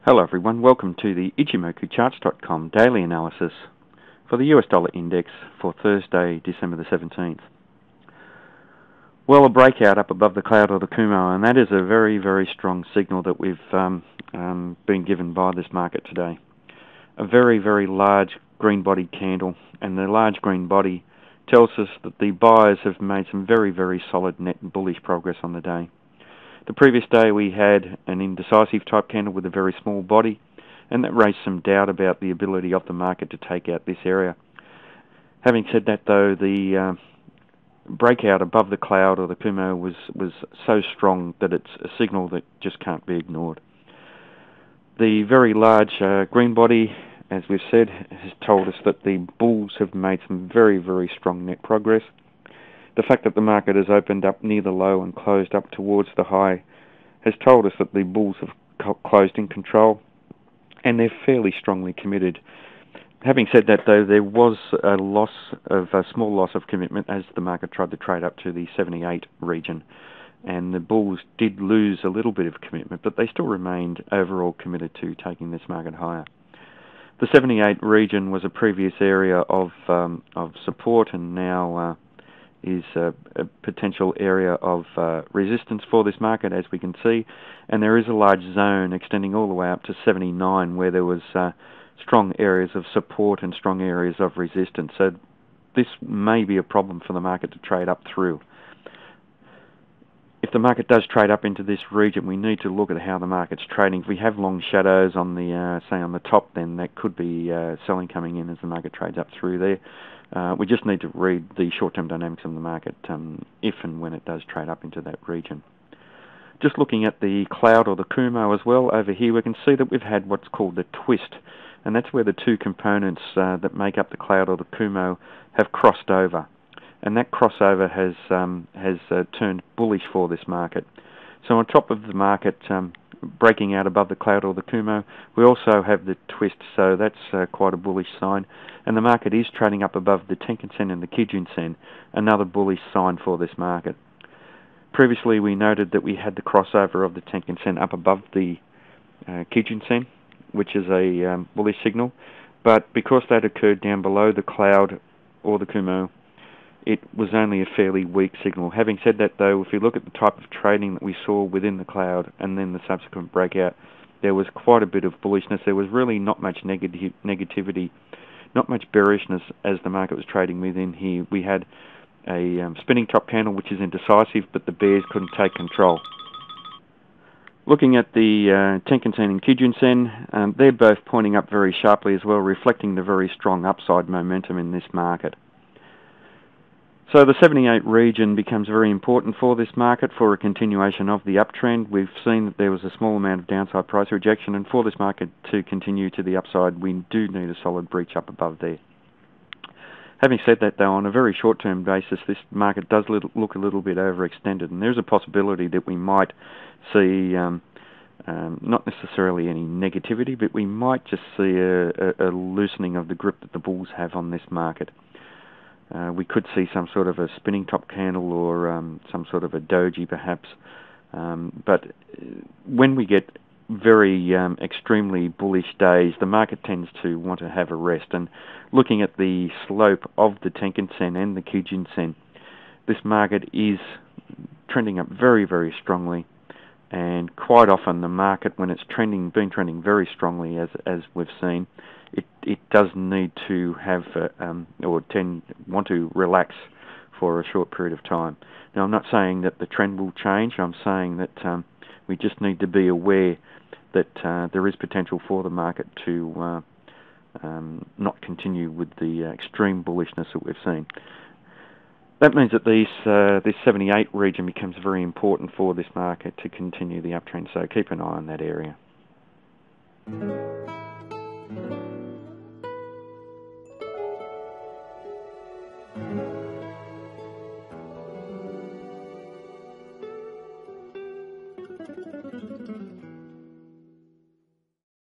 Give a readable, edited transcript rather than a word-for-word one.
Hello everyone, welcome to the Ichimoku charts.com daily analysis for the US dollar index for Thursday, December the 17th. Well, a breakout up above the cloud of the Kumo, and that is a very, very strong signal that we've been given by this market today. A very, very large green-bodied candle, and the large green body tells us that the buyers have made some very, very solid net bullish progress on the day. The previous day we had an indecisive type candle with a very small body, and that raised some doubt about the ability of the market to take out this area. Having said that though, the breakout above the cloud or the Kumo was so strong that it's a signal that just can't be ignored. The very large green body, as we've said, has told us that the bulls have made some very, very strong net progress. The fact that the market has opened up near the low and closed up towards the high has told us that the bulls have closed in control, and they're fairly strongly committed. Having said that, though, there was a small loss of commitment as the market tried to trade up to the 78 region, and the bulls did lose a little bit of commitment, but they still remained overall committed to taking this market higher. The 78 region was a previous area of support, and now is a potential area of resistance for this market, as we can see, and there is a large zone extending all the way up to 79 where there was strong areas of support and strong areas of resistance. So this may be a problem for the market to trade up through. If the market does trade up into this region, we need to look at how the market's trading. If we have long shadows on the say on the top, then that could be selling coming in as the market trades up through there. We just need to read the short-term dynamics of the market if and when it does trade up into that region. Just looking at the cloud or the Kumo as well, over here we can see that we've had what's called a twist, and that's where the two components that make up the cloud or the Kumo have crossed over. And that crossover has turned bullish for this market. So on top of the market breaking out above the cloud or the Kumo, we also have the twist, so that's quite a bullish sign. And the market is trading up above the Tenkan-sen and the Kijun-sen, another bullish sign for this market. Previously we noted that we had the crossover of the Tenkan-sen up above the Kijun-sen, which is a bullish signal, but because that occurred down below the cloud or the Kumo, it was only a fairly weak signal. Having said that though, if you look at the type of trading that we saw within the cloud and then the subsequent breakout, there was quite a bit of bullishness. There was really not much negativity, not much bearishness as the market was trading within here. We had a spinning top candle which is indecisive, but the bears couldn't take control. Looking at the Tenkan-sen and Kijun-sen, they're both pointing up very sharply as well, reflecting the very strong upside momentum in this market. So the 78 region becomes very important for this market for a continuation of the uptrend. We've seen that there was a small amount of downside price rejection, and for this market to continue to the upside, we do need a solid breach up above there. Having said that though, on a very short-term basis, this market does look a little bit overextended, and there's a possibility that we might see not necessarily any negativity, but we might just see a loosening of the grip that the bulls have on this market. We could see some sort of a spinning top candle or some sort of a doji perhaps, but when we get very extremely bullish days, the market tends to want to have a rest. And looking at the slope of the Tenkan-sen and the Kijun-sen, this market is trending up very, very strongly, and quite often the market, when it's been trending very strongly as we've seen, it does need to have want to relax for a short period of time. Now, I'm not saying that the trend will change. I'm saying that we just need to be aware that there is potential for the market to not continue with the extreme bullishness that we've seen. That means that this 78 region becomes very important for this market to continue the uptrend, so keep an eye on that area.